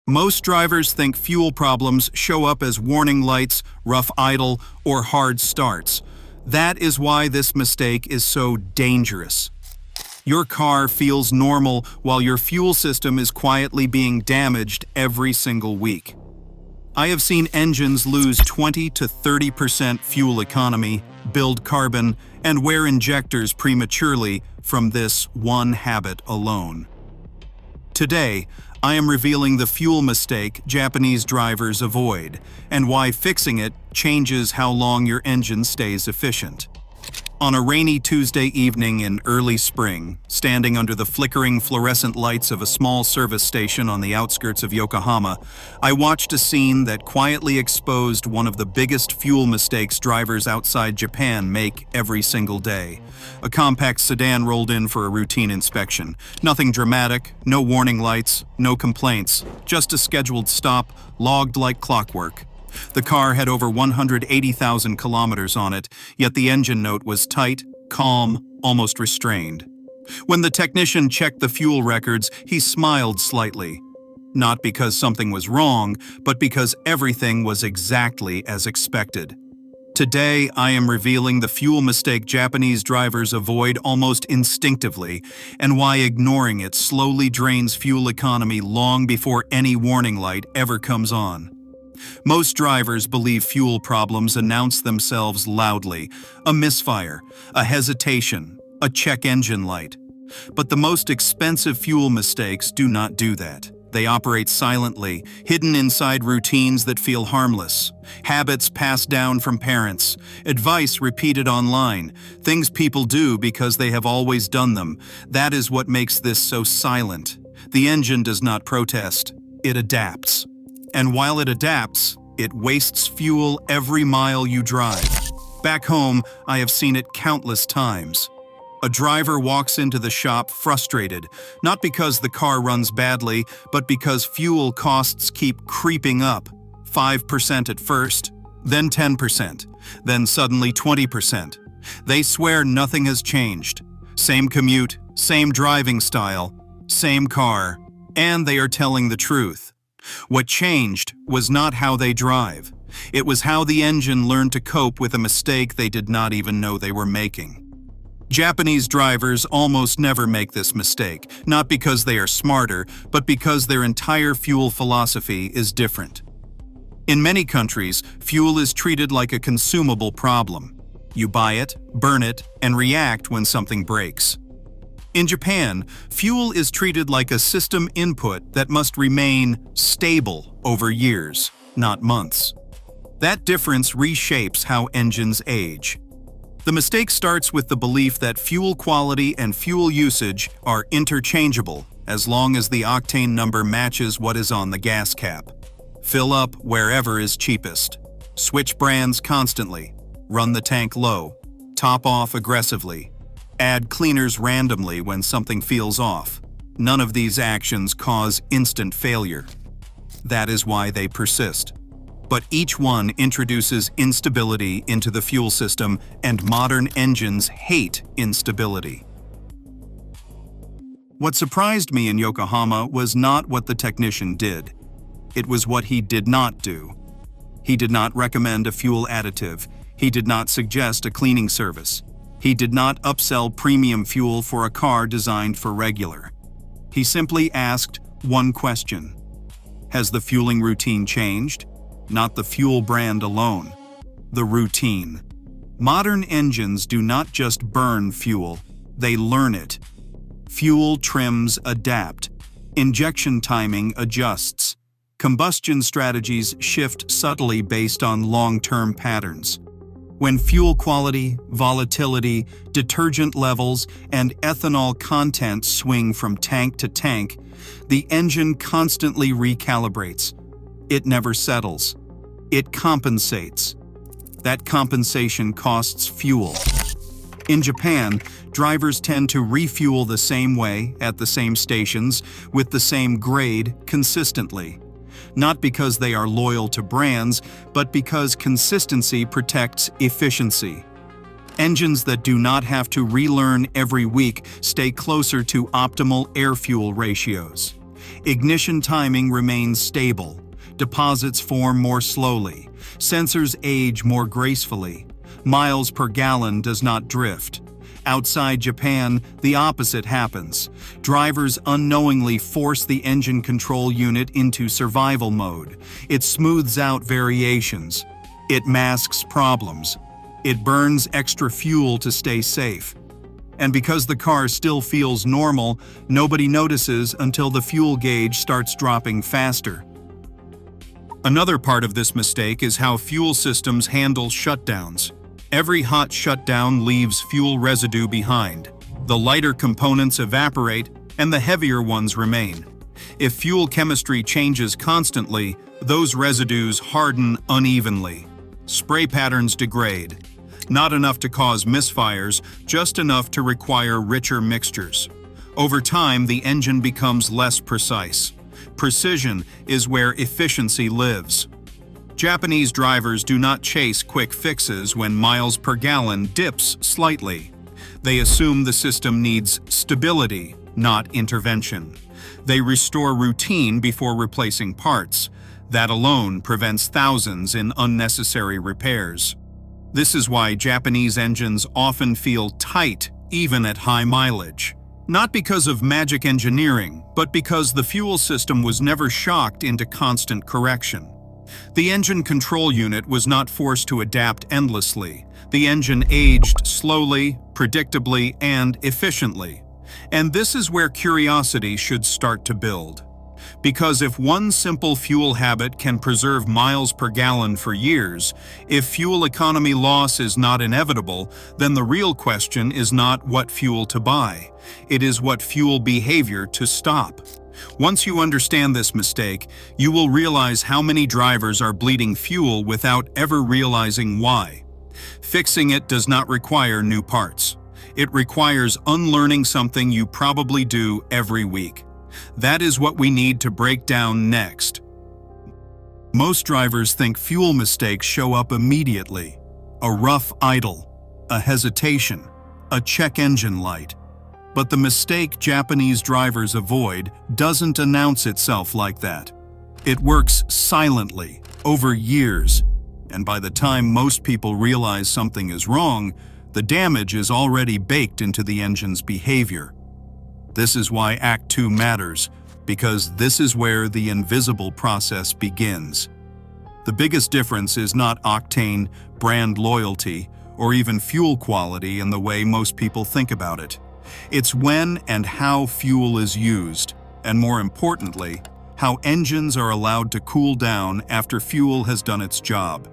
Most drivers think fuel problems show up as warning lights, rough idle, or hard starts. That is why this mistake is so dangerous. Your car feels normal while your fuel system is quietly being damaged every single week. I have seen engines lose 20 to 30% fuel economy, build carbon, and wear injectors prematurely from this one habit alone. Today, I am revealing the fuel mistake Japanese drivers avoid, and why fixing it changes how long your engine stays efficient. On a rainy Tuesday evening in early spring, standing under the flickering fluorescent lights of a small service station on the outskirts of Yokohama, I watched a scene that quietly exposed one of the biggest fuel mistakes drivers outside Japan make every single day. A compact sedan rolled in for a routine inspection. Nothing dramatic, no warning lights, no complaints, just a scheduled stop, logged like clockwork. The car had over 180,000 kilometers on it, yet the engine note was tight, calm, almost restrained. When the technician checked the fuel records, he smiled slightly. Not because something was wrong, but because everything was exactly as expected. Today, I am revealing the fuel mistake Japanese drivers avoid almost instinctively, and why ignoring it slowly drains fuel economy long before any warning light ever comes on. Most drivers believe fuel problems announce themselves loudly: a misfire, a hesitation, a check engine light. But the most expensive fuel mistakes do not do that. They operate silently, hidden inside routines that feel harmless, habits passed down from parents, advice repeated online, things people do because they have always done them. That is what makes this so silent. The engine does not protest, it adapts. And while it adapts, it wastes fuel every mile you drive. Back home, I have seen it countless times. A driver walks into the shop frustrated, not because the car runs badly, but because fuel costs keep creeping up. 5% at first, then 10%, then suddenly 20%. They swear nothing has changed. Same commute, same driving style, same car, and they are telling the truth. What changed was not how they drive. It was how the engine learned to cope with a mistake they did not even know they were making. Japanese drivers almost never make this mistake, not because they are smarter, but because their entire fuel philosophy is different. In many countries, fuel is treated like a consumable problem. You buy it, burn it, and react when something breaks. In Japan, fuel is treated like a system input that must remain stable over years, not months. That difference reshapes how engines age. The mistake starts with the belief that fuel quality and fuel usage are interchangeable as long as the octane number matches what is on the gas cap. Fill up wherever is cheapest. Switch brands constantly. Run the tank low. Top off aggressively. Add cleaners randomly when something feels off. None of these actions cause instant failure. That is why they persist. But each one introduces instability into the fuel system, and modern engines hate instability. What surprised me in Yokohama was not what the technician did. It was what he did not do. He did not recommend a fuel additive. He did not suggest a cleaning service. He did not upsell premium fuel for a car designed for regular. He simply asked one question: has the fueling routine changed? Not the fuel brand alone, the routine. Modern engines do not just burn fuel, they learn it. Fuel trims adapt. Injection timing adjusts. Combustion strategies shift subtly based on long-term patterns. When fuel quality, volatility, detergent levels, and ethanol content swing from tank to tank, the engine constantly recalibrates. It never settles. It compensates. That compensation costs fuel. In Japan, drivers tend to refuel the same way, at the same stations, with the same grade, consistently. Not because they are loyal to brands, but because consistency protects efficiency. Engines that do not have to relearn every week stay closer to optimal air-fuel ratios. Ignition timing remains stable. Deposits form more slowly. Sensors age more gracefully. Miles per gallon does not drift. Outside Japan, the opposite happens. Drivers unknowingly force the engine control unit into survival mode. It smooths out variations. It masks problems. It burns extra fuel to stay safe. And because the car still feels normal, nobody notices until the fuel gauge starts dropping faster. Another part of this mistake is how fuel systems handle shutdowns. Every hot shutdown leaves fuel residue behind. The lighter components evaporate and the heavier ones remain. If fuel chemistry changes constantly, those residues harden unevenly. Spray patterns degrade. Not enough to cause misfires, just enough to require richer mixtures. Over time, the engine becomes less precise. Precision is where efficiency lives. Japanese drivers do not chase quick fixes when miles per gallon dips slightly. They assume the system needs stability, not intervention. They restore routine before replacing parts. That alone prevents thousands in unnecessary repairs. This is why Japanese engines often feel tight even at high mileage. Not because of magic engineering, but because the fuel system was never shocked into constant correction. The engine control unit was not forced to adapt endlessly. The engine aged slowly, predictably, and efficiently. And this is where curiosity should start to build. Because if one simple fuel habit can preserve miles per gallon for years, if fuel economy loss is not inevitable, then the real question is not what fuel to buy. It is what fuel behavior to stop. Once you understand this mistake, you will realize how many drivers are bleeding fuel without ever realizing why. Fixing it does not require new parts. It requires unlearning something you probably do every week. That is what we need to break down next. Most drivers think fuel mistakes show up immediately. A rough idle, a hesitation, a check engine light. But the mistake Japanese drivers avoid doesn't announce itself like that. It works silently, over years, and by the time most people realize something is wrong, the damage is already baked into the engine's behavior. This is why Act 2 matters, because this is where the invisible process begins. The biggest difference is not octane, brand loyalty, or even fuel quality in the way most people think about it. It's when and how fuel is used, and more importantly, how engines are allowed to cool down after fuel has done its job.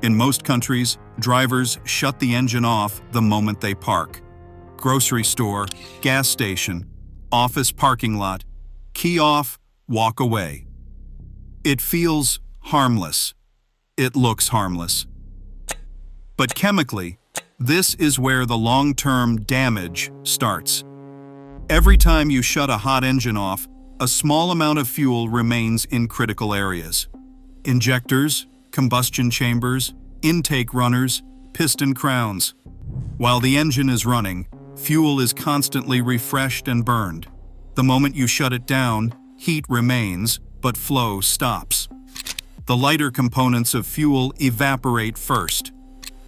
In most countries, drivers shut the engine off the moment they park. Grocery store, gas station, office parking lot, key off, walk away. It feels harmless. It looks harmless. But chemically, this is where the long-term damage starts. Every time you shut a hot engine off, a small amount of fuel remains in critical areas. Injectors, combustion chambers, intake runners, piston crowns. While the engine is running, fuel is constantly refreshed and burned. The moment you shut it down, heat remains, but flow stops. The lighter components of fuel evaporate first.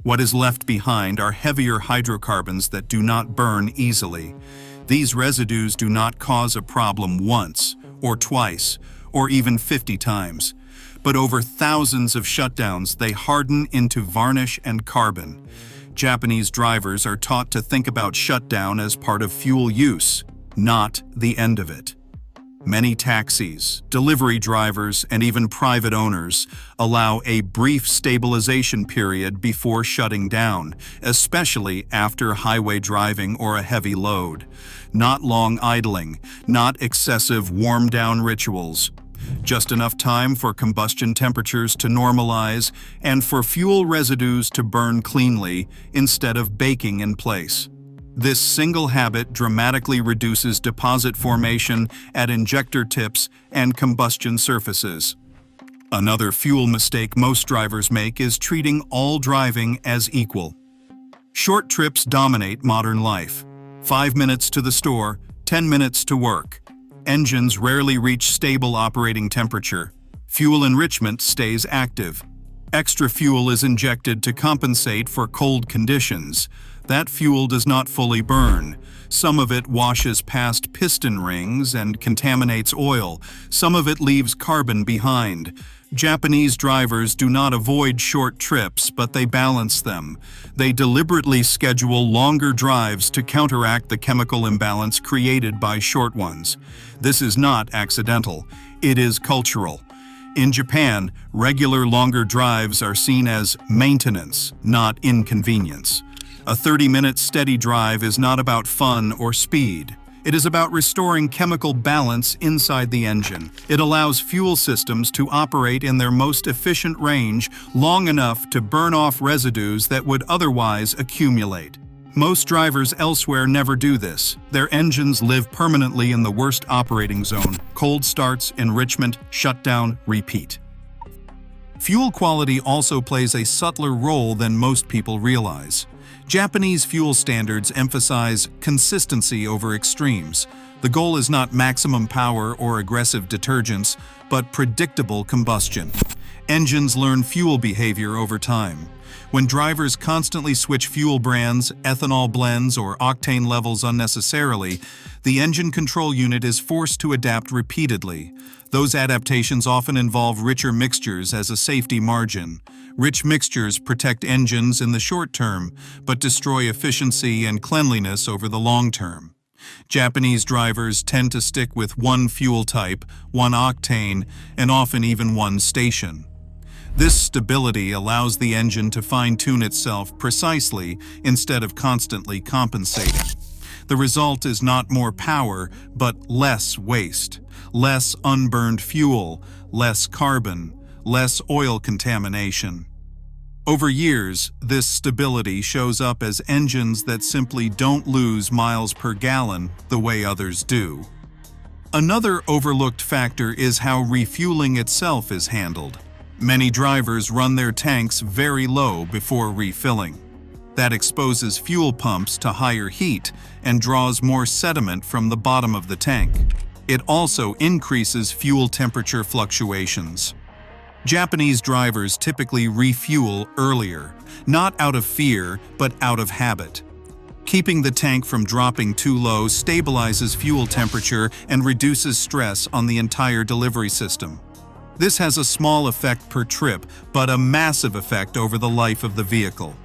What is left behind are heavier hydrocarbons that do not burn easily. These residues do not cause a problem once, or twice, or even 50 times. But over thousands of shutdowns, they harden into varnish and carbon. Japanese drivers are taught to think about shutdown as part of fuel use, not the end of it. Many taxis, delivery drivers, and even private owners allow a brief stabilization period before shutting down, especially after highway driving or a heavy load. Not long idling, not excessive warm-down rituals. Just enough time for combustion temperatures to normalize and for fuel residues to burn cleanly instead of baking in place. This single habit dramatically reduces deposit formation at injector tips and combustion surfaces. Another fuel mistake most drivers make is treating all driving as equal. Short trips dominate modern life. 5 minutes to the store, 10 minutes to work. Engines rarely reach stable operating temperature. Fuel enrichment stays active. Extra fuel is injected to compensate for cold conditions. That fuel does not fully burn. Some of it washes past piston rings and contaminates oil. Some of it leaves carbon behind. Japanese drivers do not avoid short trips, but they balance them. They deliberately schedule longer drives to counteract the chemical imbalance created by short ones. This is not accidental. It is cultural. In Japan, regular longer drives are seen as maintenance, not inconvenience. A 30-minute steady drive is not about fun or speed. It is about restoring chemical balance inside the engine. It allows fuel systems to operate in their most efficient range long enough to burn off residues that would otherwise accumulate. Most drivers elsewhere never do this. Their engines live permanently in the worst operating zone: cold starts, enrichment, shutdown, repeat. Fuel quality also plays a subtler role than most people realize. Japanese fuel standards emphasize consistency over extremes. The goal is not maximum power or aggressive detergents, but predictable combustion. Engines learn fuel behavior over time. When drivers constantly switch fuel brands, ethanol blends, or octane levels unnecessarily, the engine control unit is forced to adapt repeatedly. Those adaptations often involve richer mixtures as a safety margin. Rich mixtures protect engines in the short term, but destroy efficiency and cleanliness over the long term. Japanese drivers tend to stick with one fuel type, one octane, and often even one station. This stability allows the engine to fine-tune itself precisely instead of constantly compensating. The result is not more power, but less waste, less unburned fuel, less carbon, less oil contamination. Over years, this stability shows up as engines that simply don't lose miles per gallon the way others do. Another overlooked factor is how refueling itself is handled. Many drivers run their tanks very low before refilling. That exposes fuel pumps to higher heat and draws more sediment from the bottom of the tank. It also increases fuel temperature fluctuations. Japanese drivers typically refuel earlier, not out of fear, but out of habit. Keeping the tank from dropping too low stabilizes fuel temperature and reduces stress on the entire delivery system. This has a small effect per trip, but a massive effect over the life of the vehicle.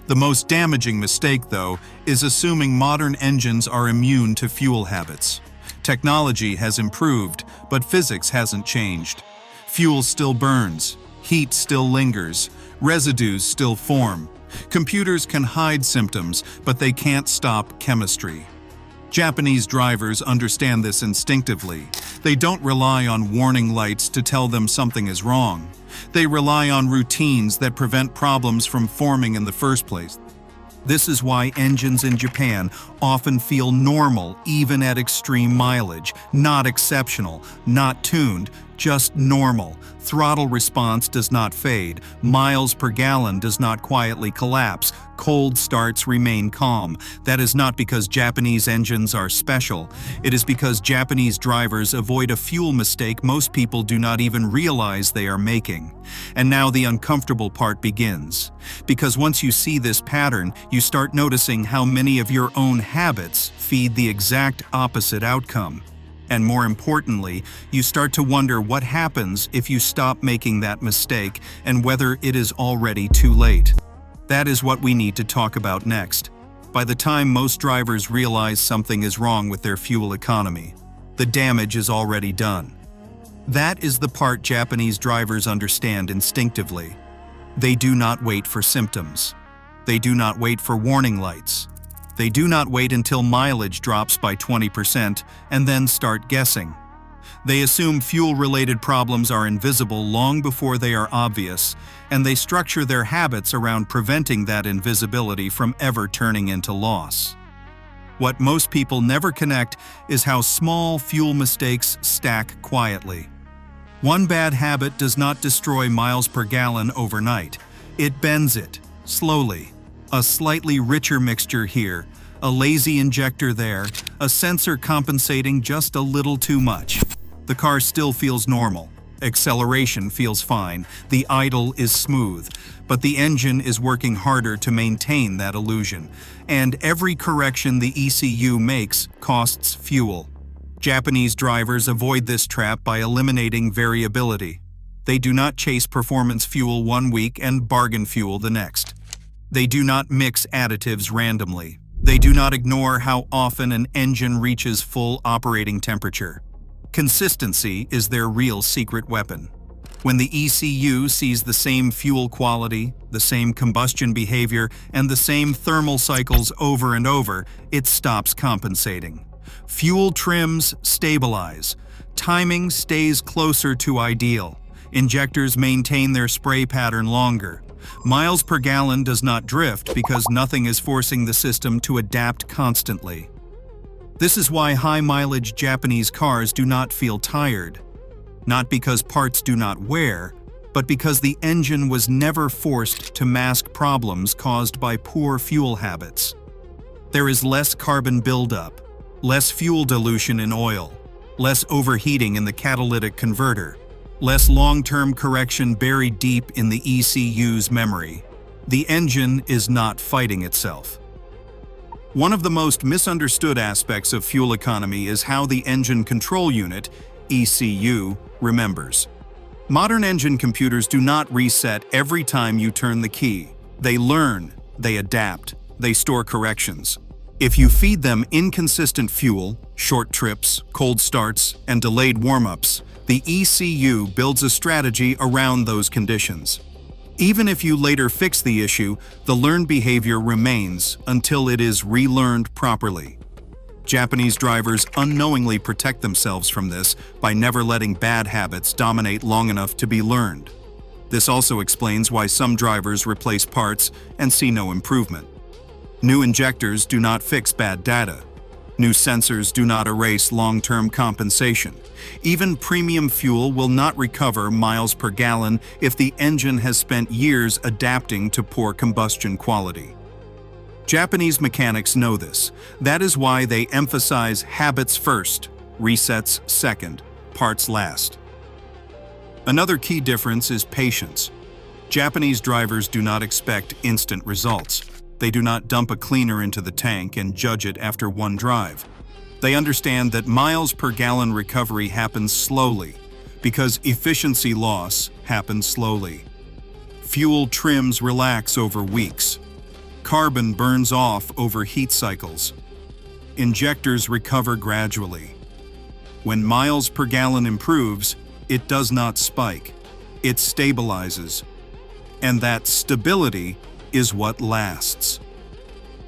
The most damaging mistake, though, is assuming modern engines are immune to fuel habits. Technology has improved, but physics hasn't changed. Fuel still burns, heat still lingers, residues still form. Computers can hide symptoms, but they can't stop chemistry. Japanese drivers understand this instinctively. They don't rely on warning lights to tell them something is wrong. They rely on routines that prevent problems from forming in the first place. This is why engines in Japan often feel normal even at extreme mileage, not exceptional, not tuned, just normal. Throttle response does not fade, miles per gallon does not quietly collapse, cold starts remain calm. That is not because Japanese engines are special. It is because Japanese drivers avoid a fuel mistake most people do not even realize they are making. And now the uncomfortable part begins. Because once you see this pattern, you start noticing how many of your own habits feed the exact opposite outcome. And more importantly, you start to wonder what happens if you stop making that mistake and whether it is already too late. That is what we need to talk about next. By the time most drivers realize something is wrong with their fuel economy, the damage is already done. That is the part Japanese drivers understand instinctively. They do not wait for symptoms. They do not wait for warning lights. They do not wait until mileage drops by 20% and then start guessing. They assume fuel-related problems are invisible long before they are obvious, and they structure their habits around preventing that invisibility from ever turning into loss. What most people never connect is how small fuel mistakes stack quietly. One bad habit does not destroy miles per gallon overnight. It bends it, slowly. A slightly richer mixture here, A lazy injector there, a sensor compensating just a little too much. The car still feels normal. Acceleration feels fine, the idle is smooth, but the engine is working harder to maintain that illusion, and every correction the ECU makes costs fuel. Japanese drivers avoid this trap by eliminating variability. They do not chase performance fuel one week and bargain fuel the next. They do not mix additives randomly. They do not ignore how often an engine reaches full operating temperature. Consistency is their real secret weapon. When the ECU sees the same fuel quality, the same combustion behavior, and the same thermal cycles over and over, it stops compensating. Fuel trims stabilize. Timing stays closer to ideal. Injectors maintain their spray pattern longer. Miles per gallon does not drift because nothing is forcing the system to adapt constantly. This is why high-mileage Japanese cars do not feel tired. Not because parts do not wear, but because the engine was never forced to mask problems caused by poor fuel habits. There is less carbon buildup, less fuel dilution in oil, less overheating in the catalytic converter, less long-term correction buried deep in the ECU's memory. The engine is not fighting itself. One of the most misunderstood aspects of fuel economy is how the engine control unit, ECU, remembers. Modern engine computers do not reset every time you turn the key. They learn, they adapt, they store corrections. If you feed them inconsistent fuel, short trips, cold starts, and delayed warm-ups, the ECU builds a strategy around those conditions. Even if you later fix the issue, the learned behavior remains until it is relearned properly. Japanese drivers unknowingly protect themselves from this by never letting bad habits dominate long enough to be learned. This also explains why some drivers replace parts and see no improvement. New injectors do not fix bad data. New sensors do not erase long-term compensation. Even premium fuel will not recover miles per gallon if the engine has spent years adapting to poor combustion quality. Japanese mechanics know this. That is why they emphasize habits first, resets second, parts last. Another key difference is patience. Japanese drivers do not expect instant results. They do not dump a cleaner into the tank and judge it after one drive. They understand that miles per gallon recovery happens slowly because efficiency loss happens slowly. Fuel trims relax over weeks. Carbon burns off over heat cycles. Injectors recover gradually. When miles per gallon improves, it does not spike. It stabilizes. And that stability is what lasts.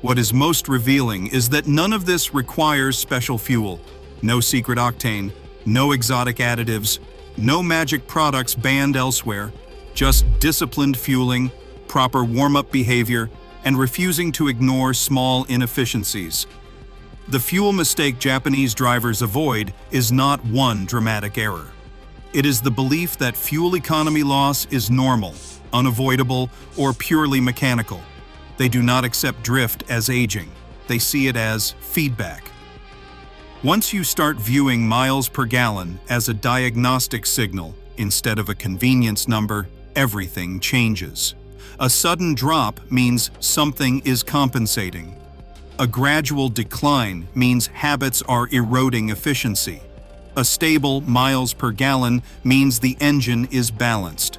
What is most revealing is that none of this requires special fuel. No secret octane, no exotic additives, no magic products banned elsewhere, just disciplined fueling, proper warm-up behavior, and refusing to ignore small inefficiencies. The fuel mistake Japanese drivers avoid is not one dramatic error. It is the belief that fuel economy loss is normal, unavoidable, or purely mechanical. They do not accept drift as aging. They see it as feedback. Once you start viewing miles per gallon as a diagnostic signal instead of a convenience number, everything changes. A sudden drop means something is compensating. A gradual decline means habits are eroding efficiency. A stable miles per gallon means the engine is balanced.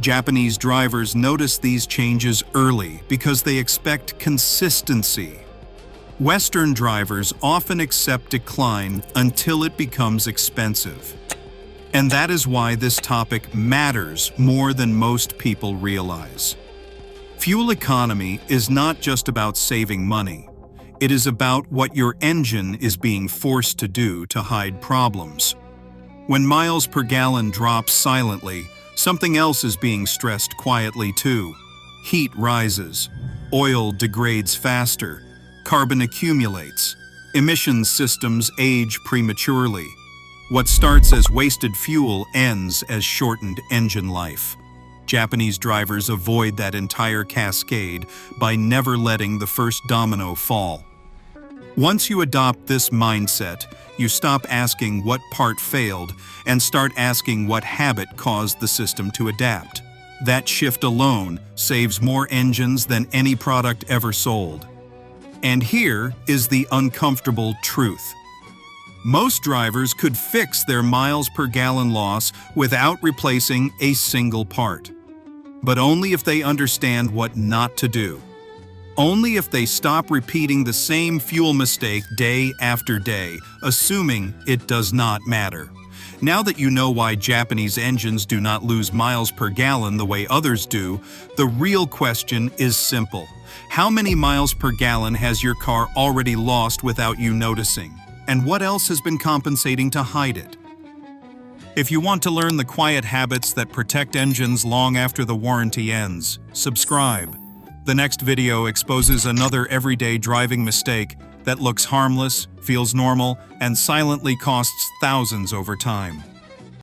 Japanese drivers notice these changes early because they expect consistency. Western drivers often accept decline until it becomes expensive. And that is why this topic matters more than most people realize. Fuel economy is not just about saving money. It is about what your engine is being forced to do to hide problems. When miles per gallon drops silently, something else is being stressed quietly too. Heat rises, oil degrades faster, carbon accumulates, emission systems age prematurely. What starts as wasted fuel ends as shortened engine life. Japanese drivers avoid that entire cascade by never letting the first domino fall. Once you adopt this mindset, you stop asking what part failed and start asking what habit caused the system to adapt. That shift alone saves more engines than any product ever sold. And here is the uncomfortable truth. Most drivers could fix their miles per gallon loss without replacing a single part. But only if they understand what not to do. Only if they stop repeating the same fuel mistake day after day, assuming it does not matter. Now that you know why Japanese engines do not lose miles per gallon the way others do, the real question is simple. How many miles per gallon has your car already lost without you noticing? And what else has been compensating to hide it? If you want to learn the quiet habits that protect engines long after the warranty ends, subscribe. The next video exposes another everyday driving mistake that looks harmless, feels normal, and silently costs thousands over time.